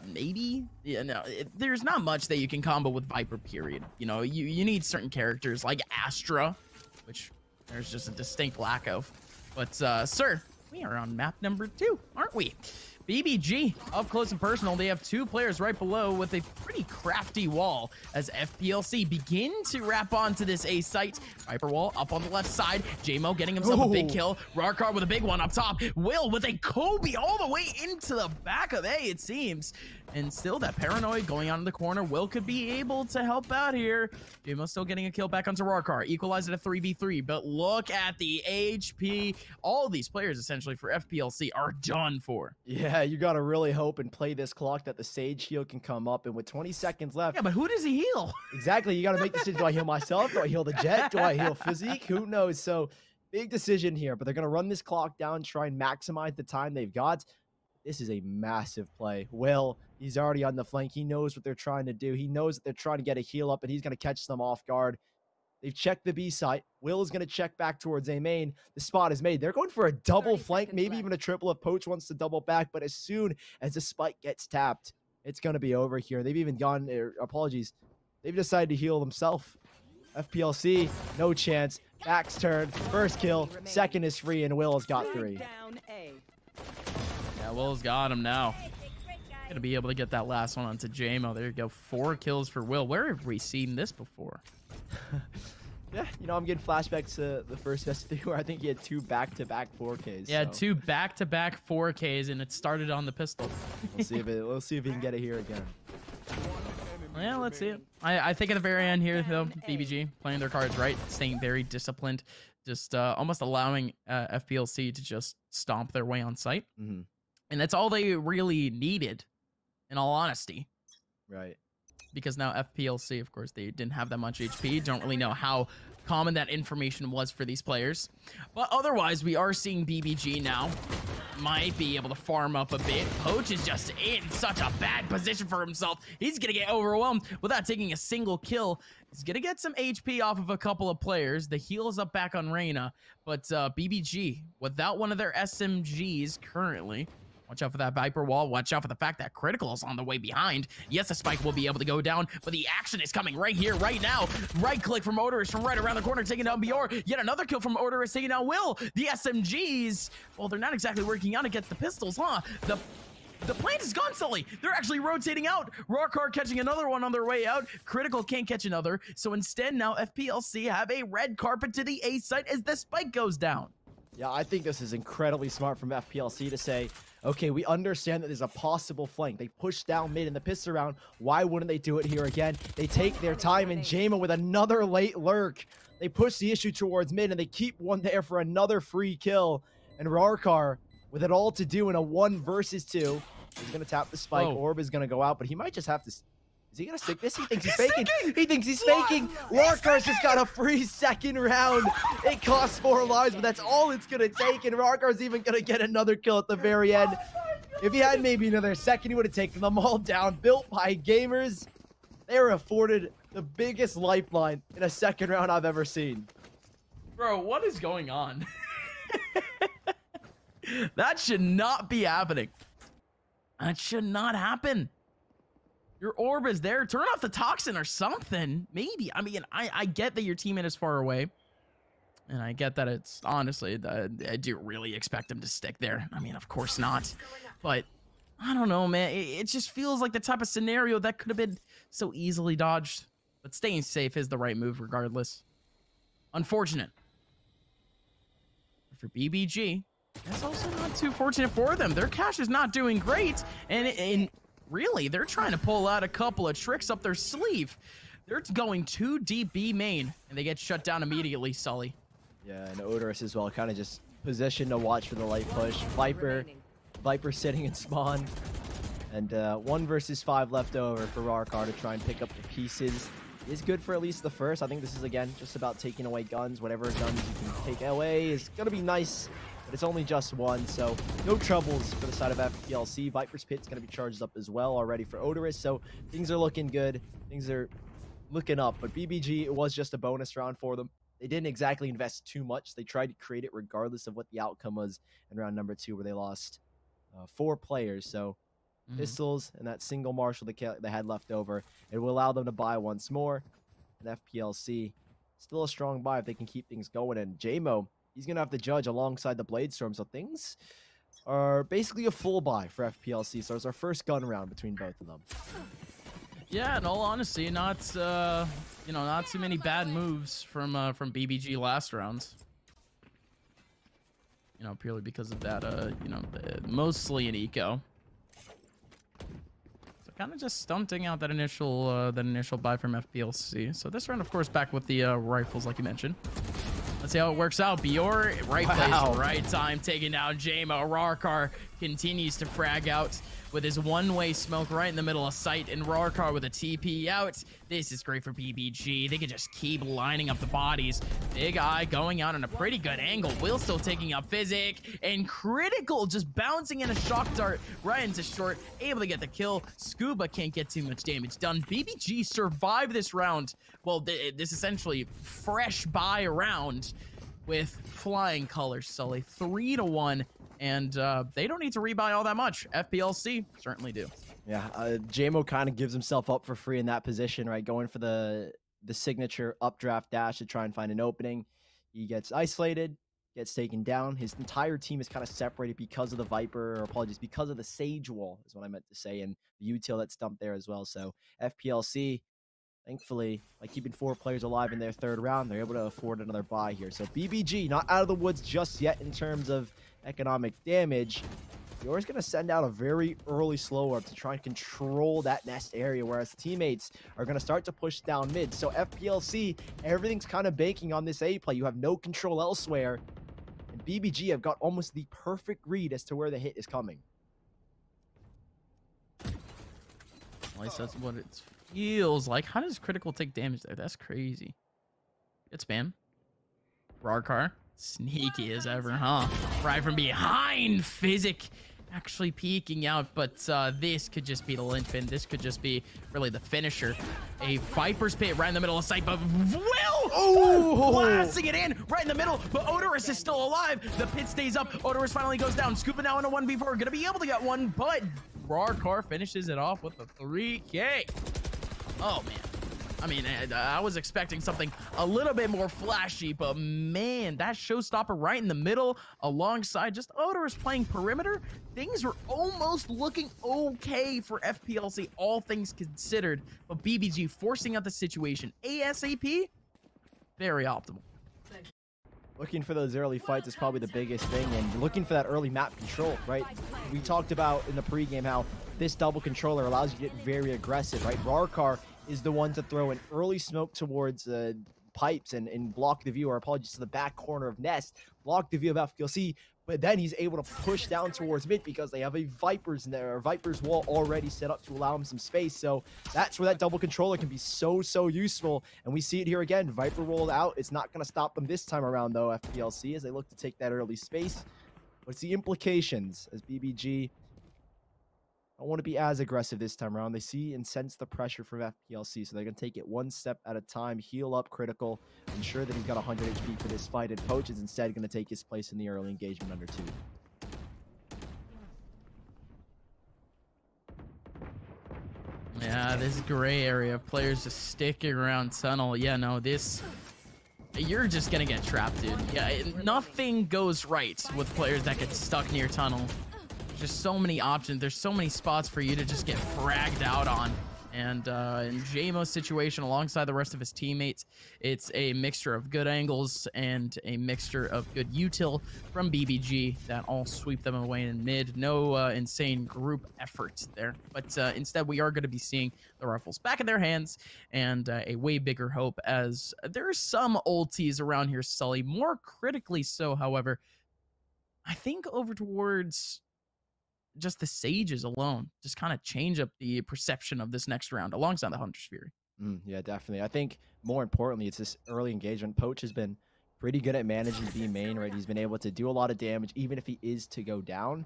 Maybe. Yeah, no, there's not much that you can combo with Viper, period. You know, you need certain characters like Astra, which there's just a distinct lack of. But, sir, we are on map number 2, aren't we? BBG, up close and personal. They have 2 players right below with a pretty crafty wall as FPL-C begin to wrap onto this A site. Viper wall up on the left side. JMO getting himself a big kill. Rarkar with a big one up top. Will with a Kobe all the way into the back of A, it seems. And still that paranoid going on in the corner. Will could be able to help out here. JMO still getting a kill back onto Rarkar. Equalized at a 3v3. But look at the HP. All these players essentially for FPL-C are done for. Yeah, you got to really hope and play this clock that the Sage heal can come up. And with 20 seconds left. Yeah, but who does he heal? Exactly. You got to make the decision. Do I heal myself? Do I heal the Jet? Do I heal Physique? Who knows? So big decision here. But they're going to run this clock down, try and maximize the time they've got. This is a massive play. Will, he's already on the flank. He knows what they're trying to do. He knows that they're trying to get a heal up, and he's going to catch them off guard. They've checked the B site. Will is going to check back towards A main. The spot is made. They're going for a double flank, maybe even a triple if Poach wants to double back. But as soon as the spike gets tapped, it's going to be over here. They've even gone, apologies, they've decided to heal themselves. FPL-C, no chance. Back's turn. First kill. Second is free, and Will has got 3. Yeah, Will's got him now. Gonna be able to get that last one onto JMO. There you go. 4 kills for Will. Where have we seen this before? Yeah, you know, I'm getting flashbacks to the first SC where I think he had 2 back-to-back 4Ks. Yeah, so. 2 back-to-back 4Ks, and it started on the pistol. We'll see if he can get it here again. Yeah, let's see it. I think at the very end here, though, BBG playing their cards right, staying very disciplined, just almost allowing FPL-C to just stomp their way on site. Mm-hmm. And that's all they really needed, in all honesty. Right. Because now FPL-C, of course, they didn't have that much HP. Don't really know how common that information was for these players. But otherwise, we are seeing BBG now. Might be able to farm up a bit. Poach is just in such a bad position for himself. He's going to get overwhelmed without taking a single kill. He's going to get some HP off of a couple of players. The heal is up back on Reyna. But BBG, without one of their SMGs currently, watch out for that Viper wall. Watch out for the fact that Critical is on the way behind. Yes, the spike will be able to go down, but the action is coming right here, right now. Right click from Odorous from right around the corner, taking down BR. Yet another kill from Odorous, taking down Will. The SMGs, well, they're not exactly working out against the pistols, huh? The plant is gone, Sully. They're actually rotating out. Rarkar catching another one on their way out. Critical can't catch another. So instead, now FPL-C have a red carpet to the A site as the spike goes down. Yeah, I think this is incredibly smart from FPL-C to say, okay, we understand that there's a possible flank. They push down mid in the pistol round. Why wouldn't they do it here again? They take their time, and JMO with another late lurk. They push the issue towards mid, and they keep one there for another free kill. And Rarkar, with it all to do in a 1 versus 2, he's going to tap the spike. Orb is going to go out, but he might just have to... Is he going to stick this? He thinks he's faking. He thinks he's faking. Rarkar's just got a free second round. It costs 4 lives, but that's all it's going to take. And Rarkar's even going to get another kill at the very end. If he had maybe another second, he would have taken them all down. Built by gamers. They were afforded the biggest lifeline in a second round I've ever seen. Bro, what is going on? That should not be happening. That should not happen. Your orb is there. Turn off the toxin or something. Maybe. I mean, I get that your teammate is far away. And I get that it's honestly, I do really expect him to stick there. I mean, of course not. But I don't know, man. It just feels like the type of scenario that could have been so easily dodged. But staying safe is the right move regardless. Unfortunate. For BBG, that's also not too fortunate for them. Their cash is not doing great. And really, they're trying to pull out a couple of tricks up their sleeve. They're going too deep B main, and they get shut down immediately, Sully. Yeah, and Odorous as well, kind of just positioned to watch for the light push. Viper sitting in spawn. And 1 versus 5 left over for Rarkar to try and pick up the pieces. Is good for at least the first. I think this is, again, just about taking away guns. Whatever guns you can take away is going to be nice. But it's only just 1, so no troubles for the side of FPL-C. Viper's Pit's going to be charged up as well already for Odorous, so things are looking good. Things are looking up, but BBG, it was just a bonus round for them. They didn't exactly invest too much. They tried to create it regardless of what the outcome was in round number 2, where they lost 4 players. So pistols and that single Marshall they had left over. It will allow them to buy once more. And FPL-C, still a strong buy if they can keep things going. And JMO, he's going to have to judge alongside the Bladestorm. So things are basically a full buy for FPL-C. So it's our first gun round between both of them. Yeah, in all honesty, not not too many bad moves from BBG last round. Purely because of that, mostly an eco. So kind of just stunting out that initial buy from FPL-C. So this round, of course, back with the rifles, like you mentioned. Let's see how it works out. Bior, right place, right time, taking down JMO. Rarkar continues to frag out with his one-way smoke right in the middle of sight, and Rarkar with a TP out. This is great for BBG. They can just keep lining up the bodies. Big Eye going out on a pretty good angle. Will still taking out Physic, and Critical just bouncing in a shock dart right into short, able to get the kill. Scuba can't get too much damage done. BBG survived this round. Well, this essentially fresh buy round with flying colors, Sully. 3-1. And they don't need to rebuy all that much. FPL-C certainly do. Yeah, JMO kind of gives himself up for free in that position, right? Going for the signature updraft dash to try and find an opening. He gets isolated, gets taken down. His entire team is kind of separated because of the Viper, or apologies, because of the Sage Wall is what I meant to say, and the util that's dumped there as well. So FPL-C, thankfully, by keeping 4 players alive in their third round, they're able to afford another buy here. So BBG, not out of the woods just yet in terms of economic damage. You're going to send out a very early slow up to try and control that nest area, whereas teammates are going to start to push down mid. So FPL-C, everything's kind of banking on this A play. You have no control elsewhere. And BBG have got almost the perfect read as to where the hit is coming. At least that's what it feels like. How does Critical take damage there? That's crazy. Good spam. Rarkar. Sneaky as ever, huh? Right from behind. Physic actually peeking out, but this could just be the linchpin. This could just be really the finisher. A Viper's Pit right in the middle of sight, but Will blasting it in right in the middle, but Odorous is still alive. The pit stays up. Odorous finally goes down. Scuba now in a 1v4. Gonna be able to get one, but Rarkar finishes it off with a 3K. Oh, man. I mean, I was expecting something a little bit more flashy, but man, that showstopper right in the middle alongside just Odorous playing perimeter. Things were almost looking okay for FPL-C, all things considered, but BBG forcing out the situation ASAP, very optimal. Looking for those early fights is probably the biggest thing, and looking for that early map control, right? We talked about in the pregame how this double controller allows you to get very aggressive, right? Rarkar is the one to throw an early smoke towards pipes and block the view, or apologies, to the back corner of Nest, block the view of FPL-C, but then he's able to push down towards mid because they have a Viper's in there, or Viper's wall already set up to allow him some space. So that's where that double controller can be so useful, and we see it here again. Viper rolled out. It's not going to stop them this time around, though, FPL-C, as they look to take that early space. What's the implications as BBG don't want to be as aggressive this time around? They see and sense the pressure from FPL-C, so they're going to take it one step at a time, heal up Critical, ensure that he's got 100 HP for this fight, and Poach is instead going to take his place in the early engagement under 2. Yeah, this gray area of players just sticking around tunnel. Yeah, no, this... You're just going to get trapped, dude. Yeah, nothing goes right with players that get stuck near tunnel. There's just so many options. There's so many spots for you to just get fragged out on. And in JMO's situation, alongside the rest of his teammates, it's a mixture of good angles and a mixture of good util from BBG that all sweep them away in mid. No insane group effort there. But instead, we are going to be seeing the rifles back in their hands, and a way bigger hope, as there are some ultis around here, Sully. More critically so, however, I think over towards just the Sages alone just kind of change up the perception of this next round alongside the Hunter's Fury. Yeah, definitely. I think more importantly, it's this early engagement. Poach has been pretty good at managing B main, right? He's been able to do a lot of damage, even if he is to go down.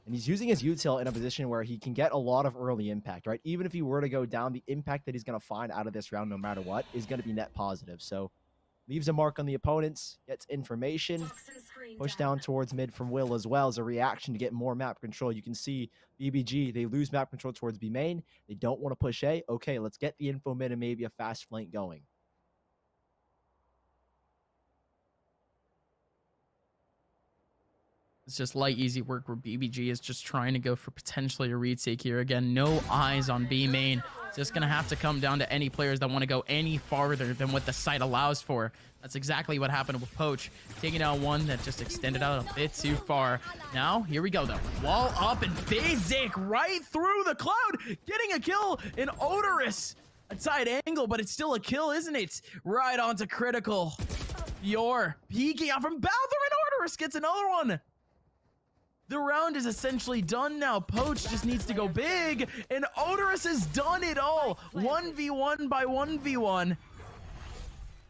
And he's using his util in a position where he can get a lot of early impact, right? Even if he were to go down, the impact that he's going to find out of this round, no matter what, is going to be net positive. So leaves a mark on the opponents, gets information. Push down towards mid from Will as well as a reaction to get more map control. You can see BBG, they lose map control towards B main. They don't want to push A. Okay, let's get the info mid and maybe a fast flank going. It's just light, easy work where BBG is just trying to go for potentially a retake here. Again, no eyes on B main. It's just going to have to come down to any players that want to go any farther than what the site allows for. That's exactly what happened with Poach. Taking out one that just extended out a bit too far. Now, here we go, though. Wall up and basic right through the cloud. Getting a kill in Odorous. A side angle, but it's still a kill, isn't it? Right onto critical. Fior peeking out from Balthor, and Odorous gets another one. The round is essentially done now. Poach just needs to go big, and Odorous has done it all. 1v1 by 1v1.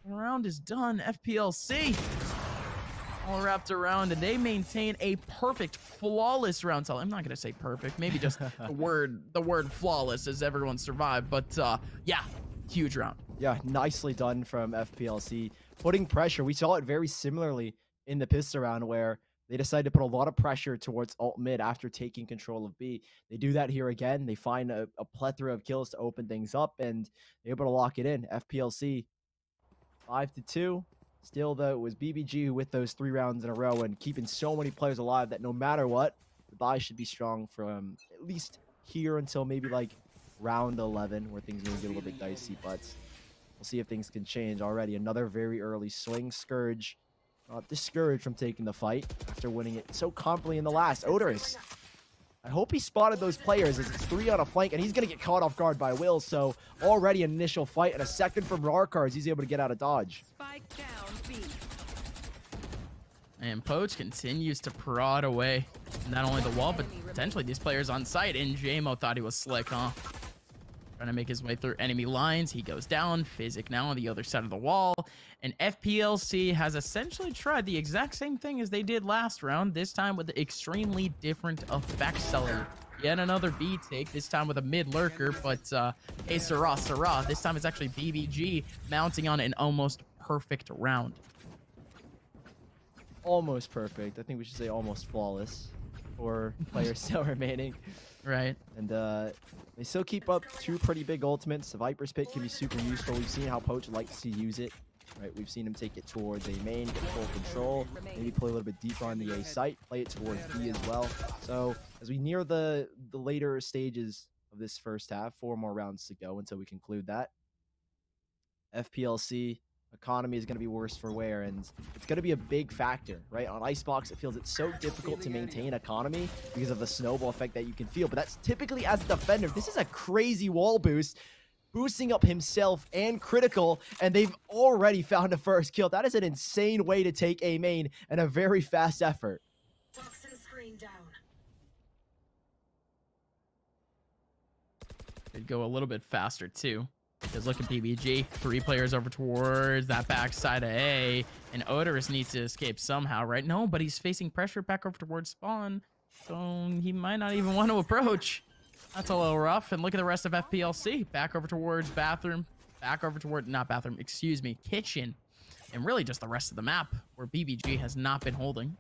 The round is done. FPL-C all wrapped around, and they maintain a perfect, flawless round. So I'm not gonna say perfect, maybe just the word flawless as everyone survived. But yeah, huge round. Yeah, nicely done from FPL-C. Putting pressure. We saw it very similarly in the pistol round where they decided to put a lot of pressure towards alt mid after taking control of B. They do that here again. They find a plethora of kills to open things up, and they're able to lock it in. FPL-C 5-2. Still, though, it was BBG with those 3 rounds in a row and keeping so many players alive that no matter what, the buy should be strong from at least here until maybe like round 11, where things may get a little bit dicey. But we'll see if things can change already. Another very early swing. Scourge discouraged from taking the fight after winning it so confidently in the last. Odorous, I hope he spotted those players as it's 3 on a flank, and he's going to get caught off guard by Will. So already an initial fight and a second from Rarkar, he's able to get out of dodge. Spike down, B. And Poach continues to prod away not only the wall, but potentially these players on site. And JMO thought he was slick, huh? Trying to make his way through enemy lines. He goes down. Physic now on the other side of the wall. And FPL-C has essentially tried the exact same thing as they did last round, this time with extremely different effect seller. Yet another B take, this time with a mid lurker, but hey, Sarah, this time it's actually BBG mounting on an almost perfect round. Almost perfect. I think we should say almost flawless for players still remaining. Right. And they still keep up 2 pretty big ultimates. The Viper's Pit can be super useful. We've seen how Poach likes to use it. Right, we've seen him take it towards A main, get full control, maybe play a little bit deeper on the A site, play it towards B as well. So as we near the later stages of this first half, 4 more rounds to go until we conclude that. FPL-C economy is going to be worse for wear, and it's going to be a big factor, right? On Icebox, it feels it's so difficult to maintain economy because of the snowball effect that you can feel, but that's typically as a defender. This is a crazy wall boost, boosting up himself and critical, and they've already found a first kill. That is an insane way to take A main and a very fast effort. Toxin screen down. They'd go a little bit faster too. Because look at BBG, 3 players over towards that backside of A, and Odorous needs to escape somehow, right? No, but he's facing pressure back over towards spawn, so he might not even want to approach. That's a little rough. And look at the rest of FPL-C, back over towards bathroom, back over toward, not bathroom, excuse me, kitchen, and really just the rest of the map where BBG has not been holding.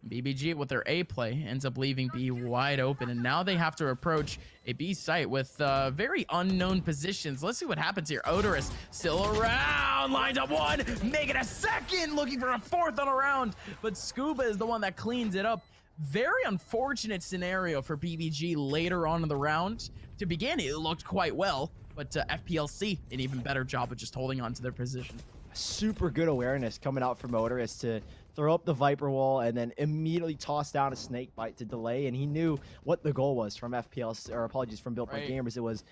BBG with their A play ends up leaving B wide open, and now they have to approach a B site with very unknown positions. Let's see what happens here. Odorous still around, lines up 1, making a second, looking for a 4th on a round, but Scuba is the one that cleans it up. Very unfortunate scenario for BBG later on in the round. To begin, it looked quite well, but FPL-C an even better job of just holding on to their position. Super good awareness coming out from Odorous to throw up the Viper wall and then immediately toss down a snake bite to delay, and he knew what the goal was from FPL, or apologies, from Built by Gamers. It was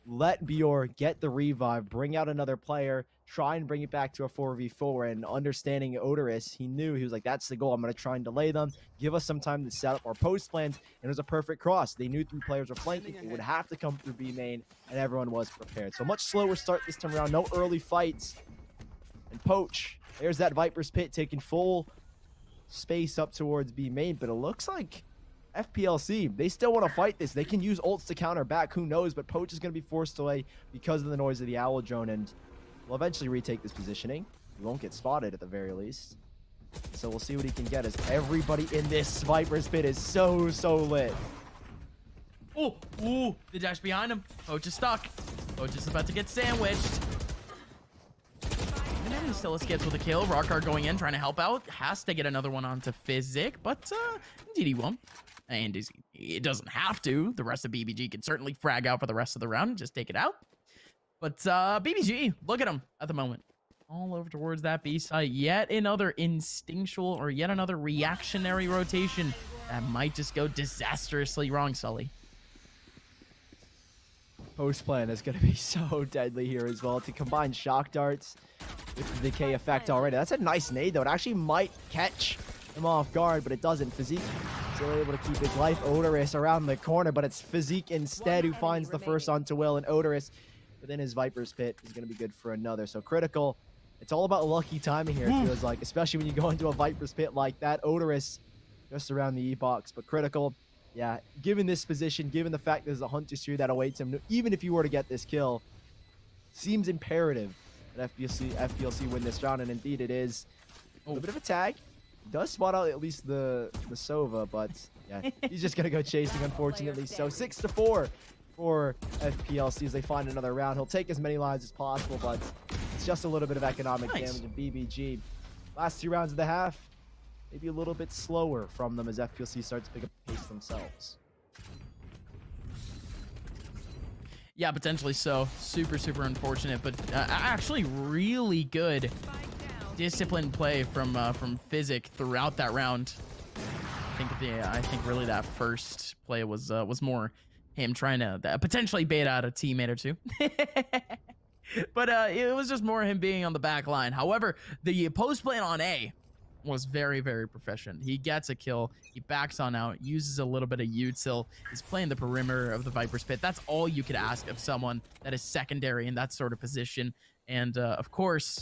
let Bior get the revive, bring out another player, try and bring it back to a 4v4, and understanding Odorous, he knew, he was like, that's the goal. I'm going to try and delay them, give us some time to set up our post plans, and it was a perfect cross. They knew 3 players were flanking. It would have to come through B main, and everyone was prepared. So much slower start this time around, no early fights. And Poach, there's that Viper's Pit taking full space up towards B main, but it looks like FPL-C, they still want to fight this. They can use ults to counter back, who knows, but Poach is going to be forced away because of the noise of the Owl drone, and will eventually retake this positioning. He won't get spotted at the very least. So we'll see what he can get as everybody in this Viper's pit is so lit. Oh, ooh, the dash behind him. Poach is stuck. Poach is about to get sandwiched. And then he still escapes with a kill. Rockar going in, trying to help out. Has to get another one onto Physic, but indeed he won't. And it doesn't have to. The rest of BBG can certainly frag out for the rest of the round and just take it out. But BBG, look at him at the moment. All over towards that B site. Yet another instinctual or yet another reactionary rotation that might just go disastrously wrong, Sully. Post plan is going to be so deadly here as well. To combine shock darts with the decay effect already. That's a nice nade, though. It actually might catch him off guard, but it doesn't. Physique still able to keep his life. Odorous around the corner, but it's Physique instead who finds the first onto Will, and Odorous within his Viper's pit is going to be good for another. So Critical, it's all about lucky timing here, it feels like, especially when you go into a Viper's pit like that. Odorous just around the E-box, but Critical, yeah, given this position, given the fact there's a Hunter Sphere that awaits him, even if you were to get this kill, seems imperative that FPL-C win this round, and indeed it is. A little bit of a tag. Does spot out at least the Sova, but yeah, he's just going to go chasing, unfortunately. So 6-4 for FPL-C as they find another round. He'll take as many lives as possible, but it's just a little bit of economic damage in BBG. Last 2 rounds of the half, maybe a little bit slower from them as FPL-C starts to pick up pace themselves. Yeah, potentially so. Super unfortunate, but actually really good disciplined play from Physic throughout that round. I think really that first play was more him trying to potentially bait out a teammate or two. But it was just more him being on the back line. However, the post play on A was very proficient. He gets a kill, he backs on out, uses a little bit of util, is playing the perimeter of the Viper's pit. That's all you could ask of someone that is secondary in that sort of position. And of course,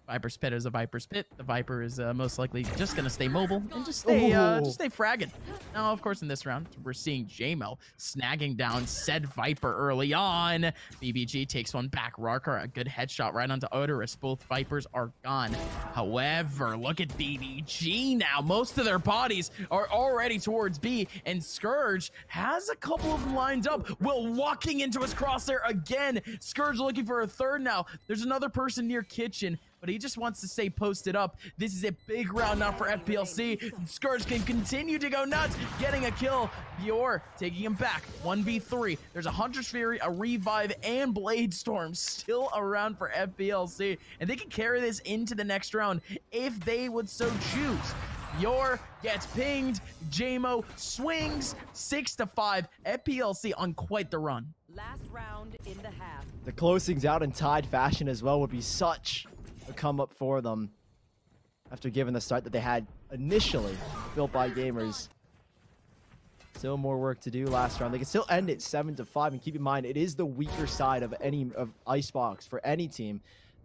Viper's pit is a Viper's pit. The Viper is most likely just gonna stay mobile and just stay fragging. Now, of course, in this round, we're seeing JMO snagging down said Viper early on. BBG takes one back. Rarkar, a good headshot right onto Odorous. Both Vipers are gone. However, look at BBG now. Most of their bodies are already towards B, and Scourge has a couple of them lined up. Will walking into his crosshair again. Scourge looking for a third now. There's another person near Kitchen, but he just wants to stay posted up. This is a big round now for FPL-C. Scourge can continue to go nuts, getting a kill. Bior taking him back. 1v3. There's a Hunter's Fury, a Revive, and Blade Storm still around for FPL-C. And they can carry this into the next round if they would so choose. Bior gets pinged. JMO swings 6-5. FPL-C on quite the run. Last round in the half. The closings out in tied fashion as well would be such a come up for them after given the start that they had initially built by gamers. Still more work to do last round. They can still end it 7-5, and keep in mind it is the weaker side of Icebox for any team,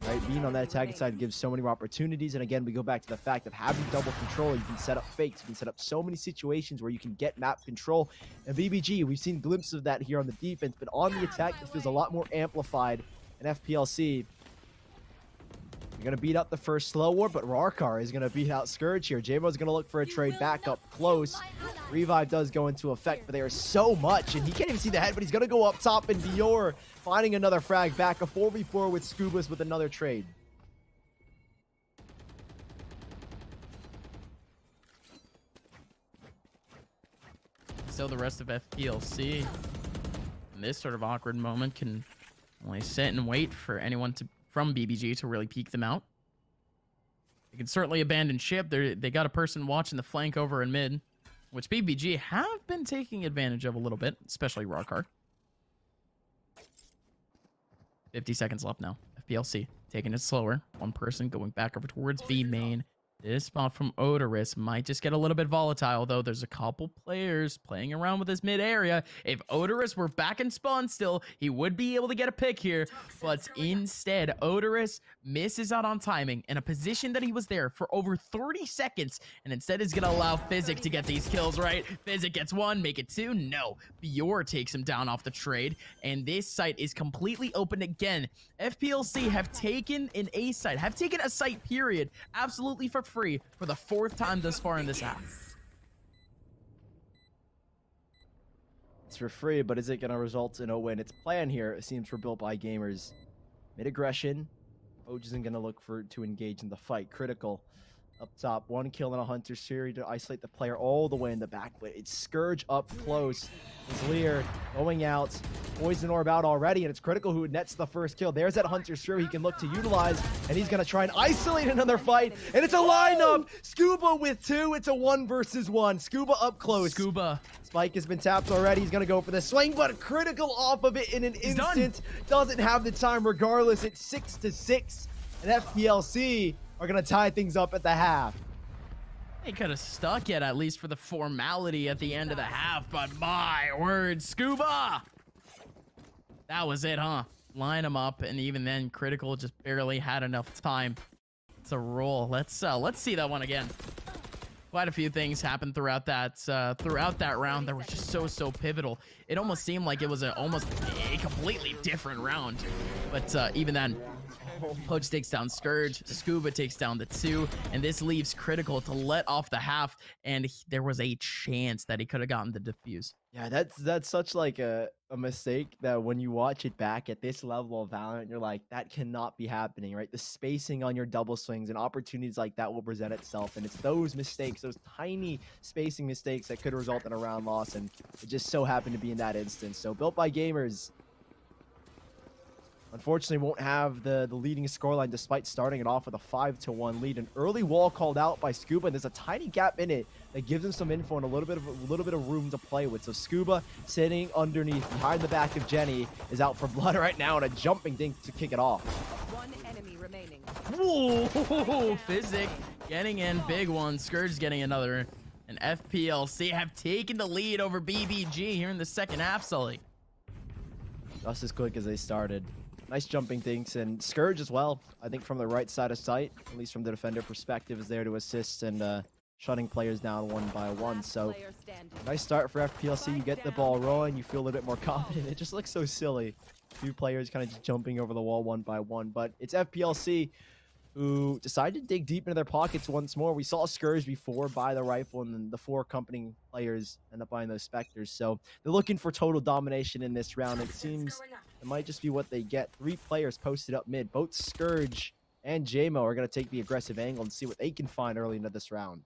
right? Being on that attacking side gives so many more opportunities, and again we go back to the fact of having double control. You can set up fakes, you can set up so many situations where you can get map control. And BBG, we've seen glimpses of that here on the defense, but on the attack it feels a lot more amplified. And FPL-C, you're going to beat up the first slow war, but Rarkar is going to beat out Scourge here. JMO's going to look for a trade back up close. Revive does go into effect, but there is so much, and he can't even see the head, but he's going to go up top, and Bior finding another frag back. A 4v4 with Scubas with another trade. So the rest of FPL-C in this sort of awkward moment can only sit and wait for anyone from BBG to really peek them out. They can certainly abandon ship. They got a person watching the flank over in mid, which BBG have been taking advantage of a little bit, especially Rarkar. 50 seconds left now. FPL-C taking it slower. One person going back over towards B main. This spot from Odorous might just get a little bit volatile, though. There's a couple players playing around with this mid area. If Odorous were back in spawn still, he would be able to get a pick here. But instead, Odorous misses out on timing in a position that he was there for over 30 seconds. And instead is going to allow Physic to get these kills, right? Physic gets one, make it two. No. Bior takes him down off the trade. And this site is completely open again. FPL-C have taken an A site, have taken a site, period, absolutely for free for the 4th time thus far in this half. It's for free, but is it going to result in a win? Its plan here, it seems, for Built by Gamers. Mid-aggression. Oj isn't going to look to engage in the fight. Critical up top. 1 kill and a Hunter series to isolate the player all the way in the back. But it's Scourge up close. It's Lear going out. Poison Orb out already, and it's Critical who nets the first kill. There's that Hunter Fury he can look to utilize, and he's going to try and isolate another fight, and it's a lineup! Scuba with 2, it's a 1 versus 1. Scuba up close. Scuba. Spike has been tapped already, he's going to go for the swing, but Critical off of it in an instant. Doesn't have the time regardless, it's 6-6, and FPL-C are going to tie things up at the half. They could have stuck it, at least for the formality at the end of the half, but my word, Scuba! That was it, huh? Line them up, and even then, Critical just barely had enough time to roll. Let's see that one again. Quite a few things happened throughout that round that were just so pivotal. It almost seemed like it was almost a completely different round, but even then, Poach takes down Scourge, Scuba takes down the 2, and this leaves Critical to let off the half, and there was a chance that he could have gotten the defuse. Yeah, that's such like a mistake that when you watch it back at this level of Valorant, you're like, that cannot be happening, right? The spacing on your double swings and opportunities like that will present itself, and it's those mistakes, those tiny spacing mistakes that could result in a round loss, and it just so happened to be in that instance. So Built by Gamers, unfortunately, won't have the leading scoreline despite starting it off with a 5-1 lead. An early wall called out by Scuba, and there's a tiny gap in it that gives him some info and a little bit of room to play with. So Scuba sitting underneath behind the back of Jenny is out for blood right now, and a jumping dink to kick it off. 1 enemy remaining. Whoa, Physic getting in, big one. Scourge getting another. And FPL-C have taken the lead over BBG here in the second half, Sully. Just as quick as they started. Nice jumping dinks, and Scourge as well. I think from the right side of sight, at least from the defender perspective, is there to assist and shutting players down 1 by 1. So nice start for FPL-C. You get the ball rolling, you feel a little bit more confident. It just looks so silly. 2 players kind of just jumping over the wall 1 by 1, but it's FPL-C who decided to dig deep into their pockets once more. We saw Scourge before buy the rifle, and then the 4 accompanying players end up buying those Spectres. So they're looking for total domination in this round. It seems it might just be what they get. 3 players posted up mid. Both Scourge and JMO are going to take the aggressive angle and see what they can find early into this round.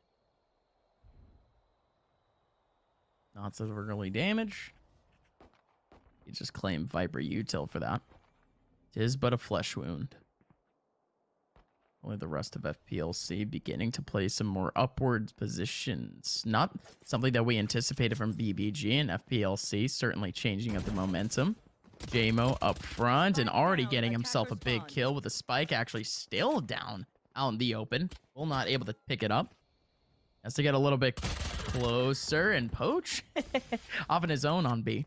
Lots of early damage. You just claim Viper Util for that. Tis but a flesh wound. Only the rest of FPL-C beginning to play some more upward positions. Not something that we anticipated from BBG, and FPL-C certainly changing up the momentum. JMO up front and already getting himself a big kill with a spike, actually still down out in the open. Will not able to pick it up. Has to get a little bit closer, and Poach off on his own on B.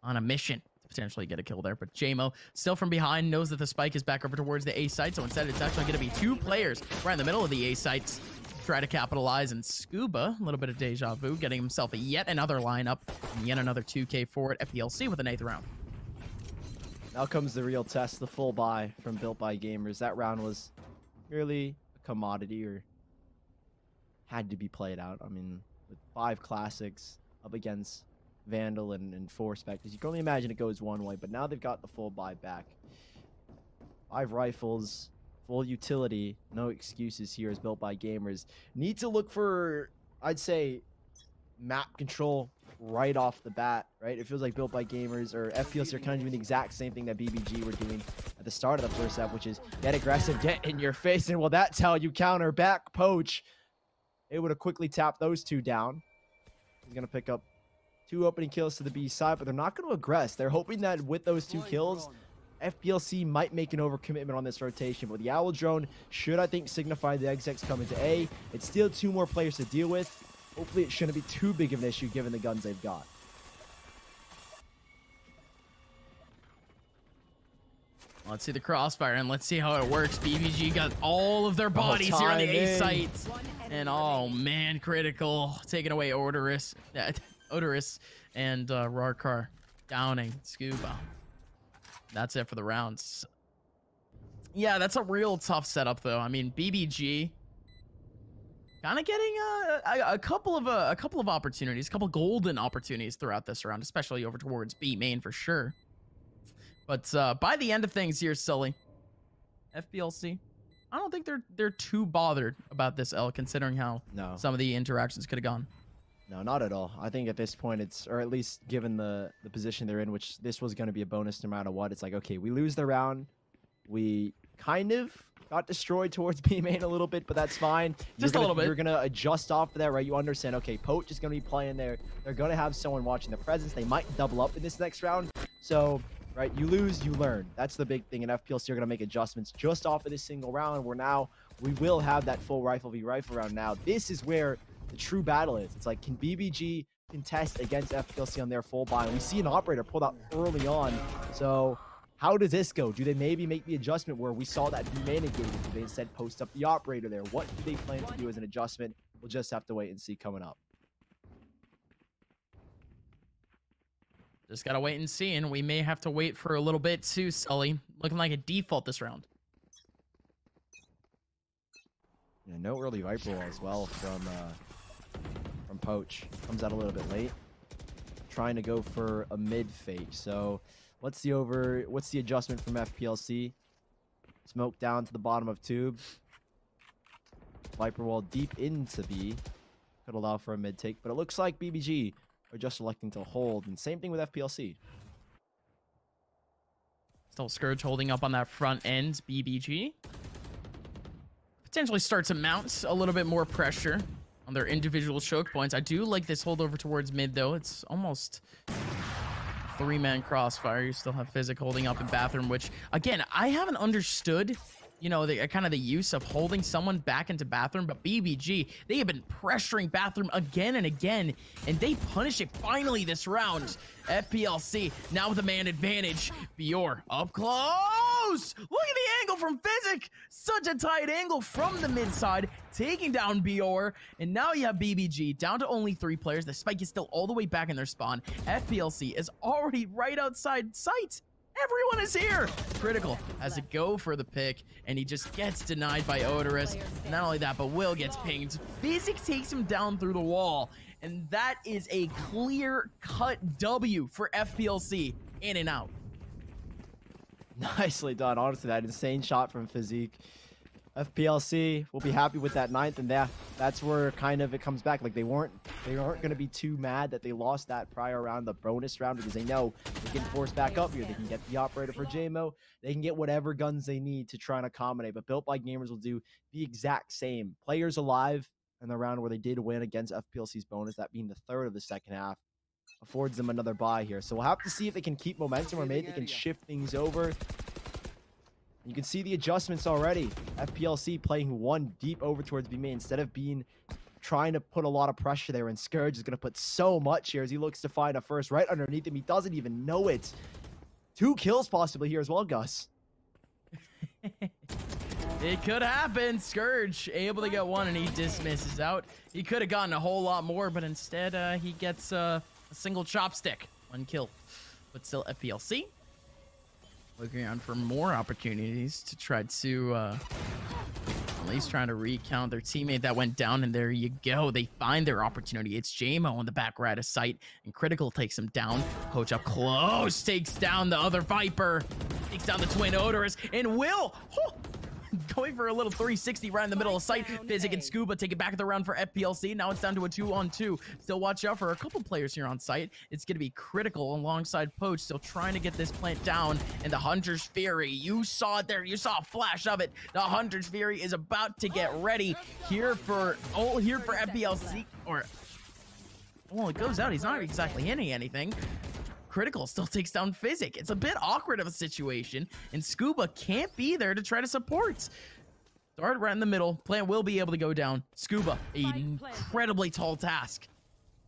On a mission to potentially get a kill there, but JMO still from behind knows that the spike is back over towards the A site, so instead it's actually going to be 2 players right in the middle of the A sites try to capitalize, and Scuba, a little bit of deja vu, getting himself yet another lineup and yet another 2K for it. FPL-C with an 8th round. Now comes the real test, the full buy from Built by Gamers. That round was merely a commodity, or had to be played out. I mean, with 5 classics up against Vandal and 4 Spectres, you can only imagine it goes one way, but now they've got the full buy back. 5 rifles, full utility, no excuses here as Built by Gamers. Need to look for, I'd say, map control right off the bat, right? It feels like Built by Gamers or FPL-C are kind of doing the exact same thing that BBG were doing at the start of the first half, which is get aggressive, get in your face, and well, that's how you counter back. Poach able to quickly tap those 2 down. He's going to pick up 2 opening kills to the B side, but they're not going to aggress. They're hoping that with those 2 kills, FPL-C might make an overcommitment on this rotation, but the Owl Drone should, I think, signify the execs come into A. It's still 2 more players to deal with. Hopefully it shouldn't be too big of an issue given the guns they've got. Let's see the crossfire and let's see how it works. BBG got all of their bodies here on the A site. And oh man, critical. Taking away Odorous and Rarkar. Downing Scuba. That's it for the rounds. Yeah, that's a real tough setup though. I mean, BBG kind of getting a couple of opportunities, a couple golden opportunities throughout this round, especially over towards B main for sure. But by the end of things here, Sully, FPL-C, I don't think they're too bothered about this L, considering how some of the interactions could have gone. No, not at all. I think at this point it's, or at least given the position they're in, which this was going to be a bonus no matter what, it's like, okay, we lose the round. We kind of got destroyed towards B main a little bit, but that's fine. Just a little bit. You're going to adjust off of that, right? You understand, okay, Poach is going to be playing there. They're going to have someone watching the presence. They might double up in this next round. So, right, you lose, you learn. That's the big thing in FPL-C. You're going to make adjustments just off of this single round, where now we will have that full rifle v rifle round now. This is where the true battle is. It's like, can BBG contest against FPL-C on their full buy? And we see an operator pulled out early on. So how does this go? Do they maybe make the adjustment where we saw that B-main engagement? Do they instead post up the operator there? What do they plan to do as an adjustment? We'll just have to wait and see coming up. Just gotta wait and see, and we may have to wait for a little bit too, Sully. Looking like a default this round. Yeah, no early Viper wall as well from Poach. Comes out a little bit late. Trying to go for a mid fake. So what's the adjustment from FPL-C? Smoke down to the bottom of tube. Viper wall deep into B. Could allow for a mid take, but it looks like BBG are just electing to hold. And same thing with FPL-C. Still Scourge holding up on that front end. BBG potentially start to mount a little bit more pressure on their individual choke points. I do like this holdover towards mid, though. It's almost 3-man crossfire. You still have Physic holding up in Bathroom, which, again, I haven't understood, you know, the kind of the use of holding someone back into Bathroom, but BBG, they have been pressuring Bathroom again and again, and they punish it finally this round. FPL-C now with a man advantage. Bior up close. Look at the angle from Physic. Such a tight angle from the mid side, taking down Bior. And now you have BBG down to only 3 players. The spike is still all the way back in their spawn. FPL-C is already right outside sight. Everyone is here. Critical has to go for the pick, and he just gets denied by Odorous. Not only that, but Will gets pinged. Physic takes him down through the wall, and that is a clear-cut W for FPL-C. In and out. Nicely done. Honestly, that insane shot from Physique. FPL-C will be happy with that 9th, and that's where kind of it comes back. Like they aren't going to be too mad that they lost that prior round, the bonus round, because they know they can force back up here. They can get the operator for JMO. They can get whatever guns they need to try and accommodate. But Built by Gamers will do the exact same. Players alive in the round where they did win against FPL-C's bonus, that being the 3rd of the second half, affords them another bye here. So we'll have to see if they can keep momentum or maybe they can shift things over. You can see the adjustments already. FPL-C playing 1 deep over towards B main instead of trying to put a lot of pressure there. And Scourge is going to put so much here as he looks to find a first right underneath him. He doesn't even know it. 2 kills possibly here as well, Gus. It could happen. Scourge able to get 1 and he dismisses out. He could have gotten a whole lot more, but instead he gets a single chopstick. 1 kill. But still FPL-C looking around for more opportunities to try to at least trying to recount their teammate that went down, and there you go. They find their opportunity. It's JMO on the back right of sight, and Critical takes him down. Coach up close, takes down the other Viper, takes down the twin Odorous, and Will going for a little 360 right in the middle of sight. Physic and Scuba take it back at the round for FPL-C. Now it's down to a 2-on-2. Still watch out for a couple players here on site. It's going to be Critical alongside Poach, still trying to get this plant down. And the Hunter's Fury, you saw it there. You saw a flash of it. The Hunter's Fury is about to get ready here for FPL-C. Well, it goes out. He's not exactly hitting anything. Critical still takes down Physic. It's a bit awkward of a situation, and Scuba can't be there to try to support. Dart right in the middle. Plant will be able to go down. Scuba, an incredibly tall task.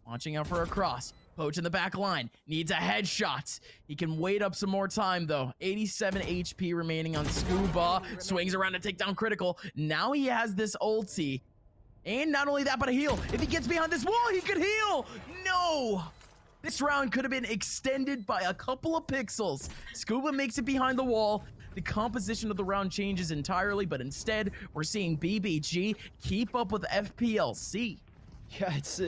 Launching out for a cross. Poach in the back line. Needs a headshot. He can wait up some more time, though. 87 HP remaining on Scuba. Swings around to take down Critical. Now he has this ulti. And not only that, but a heal. If he gets behind this wall, he could heal. No! This round could have been extended by a couple of pixels. Scuba makes it behind the wall. The composition of the round changes entirely, but instead, we're seeing BBG keep up with FPL-C. Yeah, it's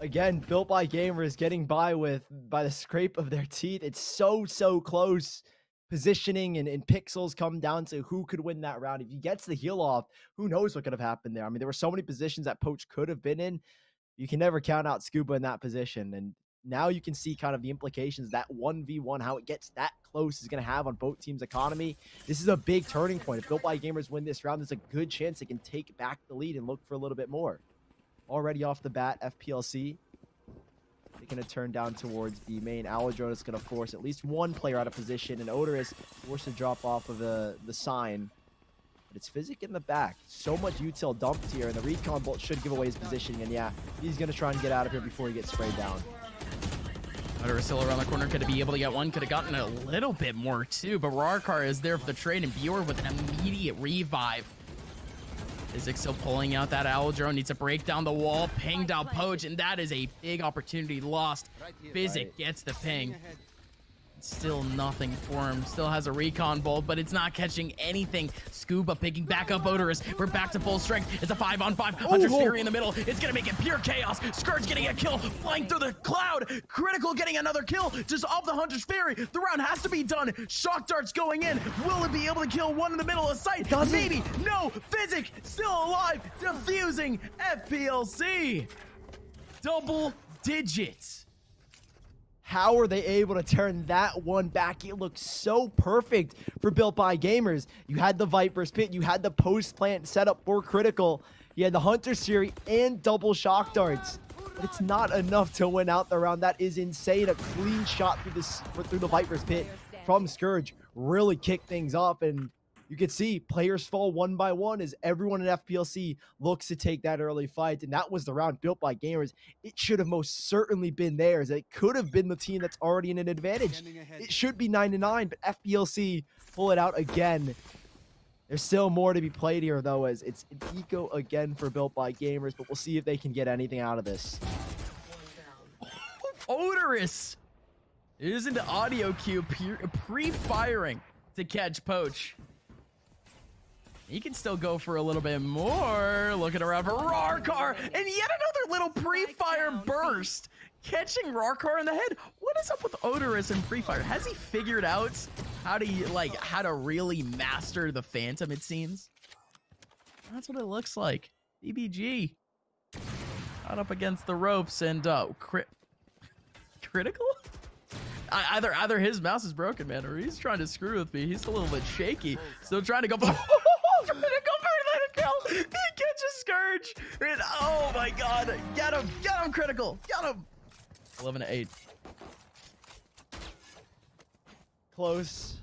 again, Built by Gamers getting by the scrape of their teeth. It's so close. Positioning and pixels come down to who could win that round. If he gets the heal off, who knows what could have happened there. I mean, there were so many positions that Poach could have been in. You can never count out Scuba in that position. And now you can see kind of the implications that 1v1, how it gets that close, is going to have on both teams' economy. This is a big turning point. If Built by Gamers win this round, there's a good chance they can take back the lead and look for a little bit more. Already off the bat, FPL-C. They're going to turn down towards the main. Alodrone is going to force at least one player out of position, and Odorous forced to drop off of the sign. But it's Physic in the back. So much util dumped here, and the recon bolt should give away his positioning. And yeah, he's going to try and get out of here before he gets sprayed down. Odorous still around the corner. Could be able to get one. Could have gotten a little bit more too. But Rarkar is there for the trade, and Buer with an immediate revive. Physic still pulling out that Alodrone. Needs to break down the wall. Pinged out Poach, and that is a big opportunity lost. Physic gets the ping. Still nothing for him. Still has a recon bolt, but it's not catching anything. Scuba picking back up Odorous. We're back to full strength. It's a 5-on-5. Hunter's Fury in the middle. It's going to make it pure chaos. Scourge getting a kill. Flying through the cloud. Critical getting another kill. Just off the Hunter's Fury. The round has to be done. Shock darts going in. Will it be able to kill one in the middle of sight? Maybe. No. Physic still alive. Defusing FPL-C. Double digits. How are they able to turn that one back? It looked so perfect for Built by Gamers. You had the Viper's Pit, you had the post plant set up for Critical, you had the Hunter's Fury and double shock darts. But it's not enough to win out the round. That is insane. A clean shot through the Viper's Pit from Scourge really kicked things off, and you can see players fall one by one as everyone in FPL-C looks to take that early fight. And that was the round Built by Gamers. It should have most certainly been theirs. It could have been the team that's already in an advantage. It should be 9-9, but FPL-C pull it out again. There's still more to be played here, though, as it's an eco again for Built by Gamers, but we'll see if they can get anything out of this. Odorous is into audio cue, pre-firing to catch Poach. He can still go for a little bit more. Looking around for Rarkar, and yet another little pre-fire burst, catching Rarkar in the head. What is up with Odorous and pre-fire? Has he figured out how to really master the Phantom? It seems that's what it looks like. BBG caught up against the ropes, and critical. Either his mouse is broken, man, or he's trying to screw with me. He's a little bit shaky. Still trying to go for trying to go for another kill. He catches Scourge. And oh my god. Get him, Critical. Get him. 11-8. Close.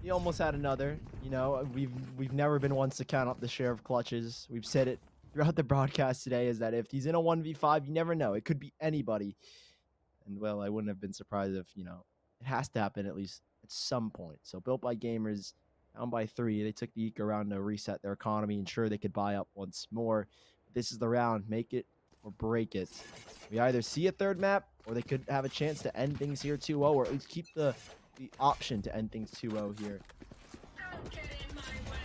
He almost had another. You know, we've never been ones to count up the share of clutches. We've said it throughout the broadcast today, is that if he's in a 1v5, you never know. It could be anybody. And, well, I wouldn't have been surprised if, you know, it has to happen at least at some point. So, Built by Gamers, down by 3. They took the eco round to reset their economy, ensure they could buy up once more. This is the round. Make it or break it. We either see a third map, or they could have a chance to end things here 2-0, or at least keep the option to end things 2-0 here.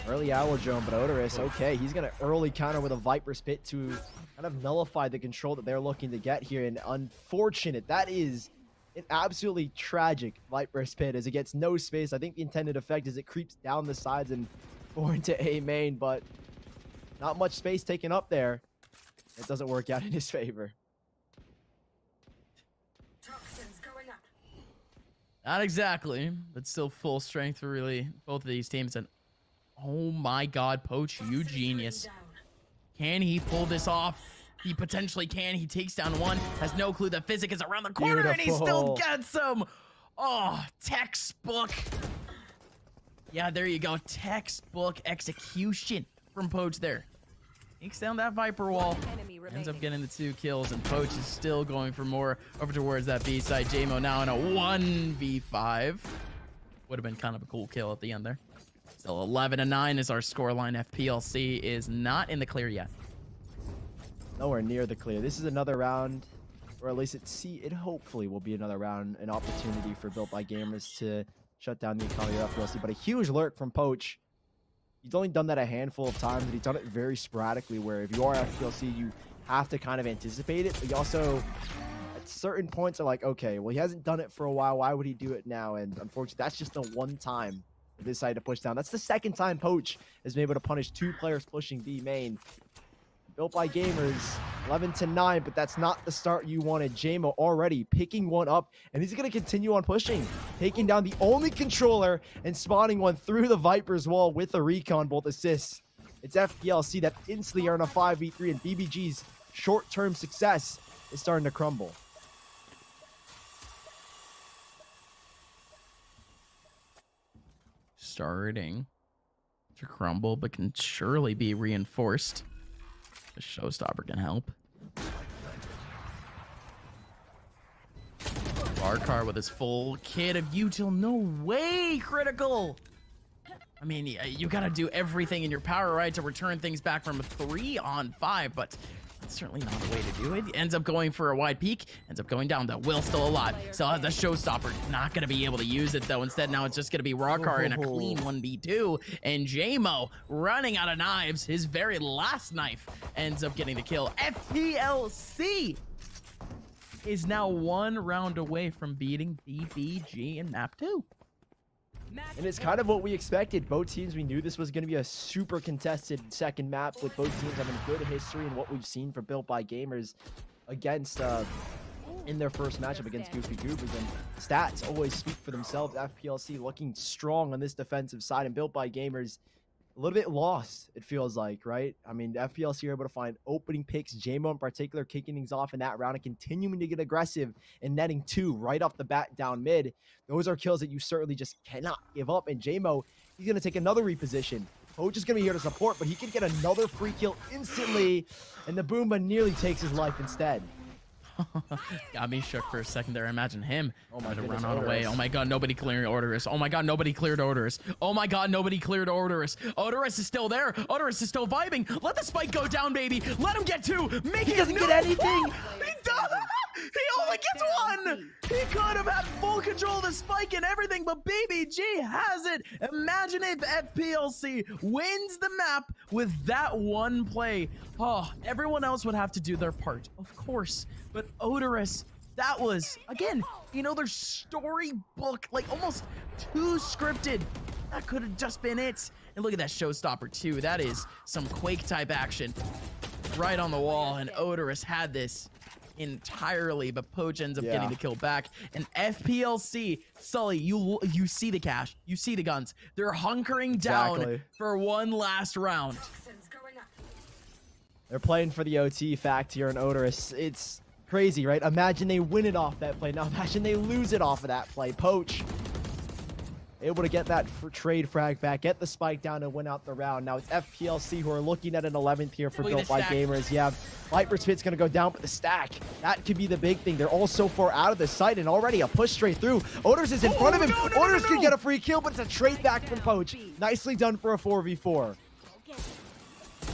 Early Alodrone, but Odorous, okay, he's going to early counter with a Viper's Pit to kind of nullify the control that they're looking to get here. And unfortunate, that is an absolutely tragic Viper's Pit as it gets no space. I think the intended effect is it creeps down the sides and forward into A main, but not much space taken up there. It doesn't work out in his favor. Not exactly, but still full strength for really both of these teams. And oh my god, Poach, you genius. Can he pull this off? He potentially can. He takes down one, has no clue that Physic is around the corner. Beautiful. And he still gets him. Oh, textbook. Yeah, there you go. Textbook execution from Poach there. Takes down that Viper wall. Ends up getting the 2 kills, and Poach is still going for more over towards that B side. JMO now in a 1v5. Would have been kind of a cool kill at the end there. Still 11-9 is our scoreline. FPL-C is not in the clear yet. Nowhere near the clear. This is another round, or at least it hopefully will be another round, an opportunity for Built by Gamers to shut down the economy of FPL-C. But a huge lurk from Poach. He's only done that a handful of times, but he's done it very sporadically, where if you are FPL-C, you have to kind of anticipate it. But you also, at certain points, are like, okay, well, he hasn't done it for a while. Why would he do it now? And unfortunately, that's just the one time they decided to push down. That's the second time Poach has been able to punish 2 players pushing B main. Built by Gamers, 11-9, but that's not the start you wanted. JMO already picking one up, and he's going to continue on pushing, taking down the only controller and spawning one through the Viper's wall with a recon bolt assist. It's FPL-C that instantly earn a 5v3, and BBG's short-term success is starting to crumble. Starting to crumble, but can surely be reinforced. The showstopper can help. Barcar with his full kit of util. No way, critical. I mean, you gotta do everything in your power, right, to return things back from a 3-on-5, but that's certainly not the way to do it. Ends up going for a wide peek, ends up going down though. Will still alive, still has the showstopper. Not gonna be able to use it though. Instead, now it's just gonna be Rawcar in a clean 1v2, and JMO running out of knives. His very last knife ends up getting the kill. FPL-C is now 1 round away from beating BBG in map 2. And it's kind of what we expected. Both teams, we knew this was going to be a super contested second map, with both teams having good history in what we've seen for Built by Gamers against in their first matchup against Goofy Goobers. And stats always speak for themselves. FPL-C looking strong on this defensive side, and Built by Gamers a little bit lost, it feels like, right? I mean, FPL-C are able to find opening picks, JMO in particular kicking things off in that round and continuing to get aggressive and netting 2 right off the bat down mid. Those are kills that you certainly just cannot give up. And JMO, he's going to take another reposition. Poach is going to be here to support, but he can get another free kill instantly, and the Boomba nearly takes his life instead. Got me shook for a second there. Imagine him my to goodness, run on away. Oh my god, nobody clearing Odorous. Oh my god, nobody cleared Odorous. Oh my god, nobody cleared Odorous. Odorous is still there. Odorous is still vibing. Let the spike go down, baby. Let him get 2. Make He doesn't get anything. He does. He only gets 1. He could have had full control of the spike and everything, but BBG has it. Imagine if FPL-C wins the map with that one play. Oh, everyone else would have to do their part, of course. But Odorous, that was, again, you know, their storybook, like almost too scripted. That could have just been it. And look at that showstopper too. That is some Quake type action right on the wall. And Odorous had this entirely, but Poach ends up getting the kill back. And FPL-C, Sully, you see the cash, you see the guns. They're hunkering down for one last round. They're playing for the OT fact here in Odorous. It's crazy, right? Imagine they win it off that play. Now imagine they lose it off of that play. Poach able to get that trade frag back, get the spike down, and win out the round. Now it's FPL-C who are looking at an 11th here for Built by Gamers. Yeah, Viper Spit's going to go down, but the stack, that could be the big thing. They're all so far out of the site, and already a push straight through. Odorous is in front of him. Odorous could get a free kill, but it's a trade back from Poach. Nicely done for a 4v4.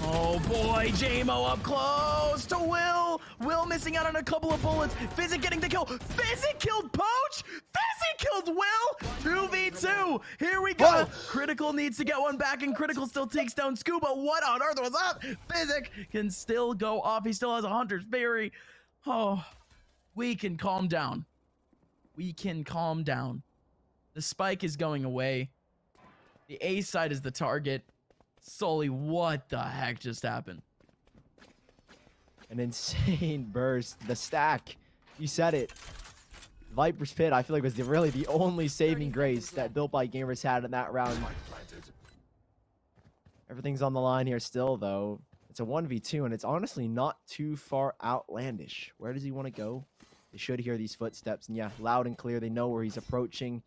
Oh boy, JMO up close to Will. Will missing out on a couple of bullets. Physic getting the kill. Physic killed Poach. Physic killed Will. 2v2. Here we go. Critical needs to get one back, and Critical still takes down Scuba. What on earth was that? Physic can still go off. He still has a Hunter's Berry. Oh, we can calm down. We can calm down. The spike is going away. The A side is the target. Sully, what the heck just happened? An insane burst. The stack. You said it. Viper's Pit, I feel like, was really the only saving grace that Built by Gamers had in that round. Everything's on the line here still, though. It's a 1v2, and it's honestly not too far outlandish. Where does he want to go? They should hear these footsteps. And yeah, loud and clear. They know where he's approaching.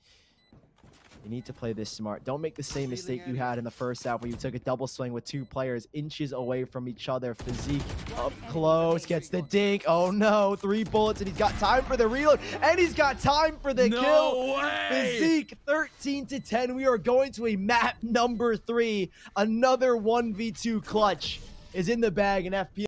You need to play this smart. Don't make the same mistake you had in the first half where you took a double swing with 2 players inches away from each other. Physique up close, gets the dink. Oh no, 3 bullets, and he's got time for the reload, and he's got time for the kill. No way! Physique 13-10. We are going to a map number 3. Another 1v2 clutch is in the bag in FPL.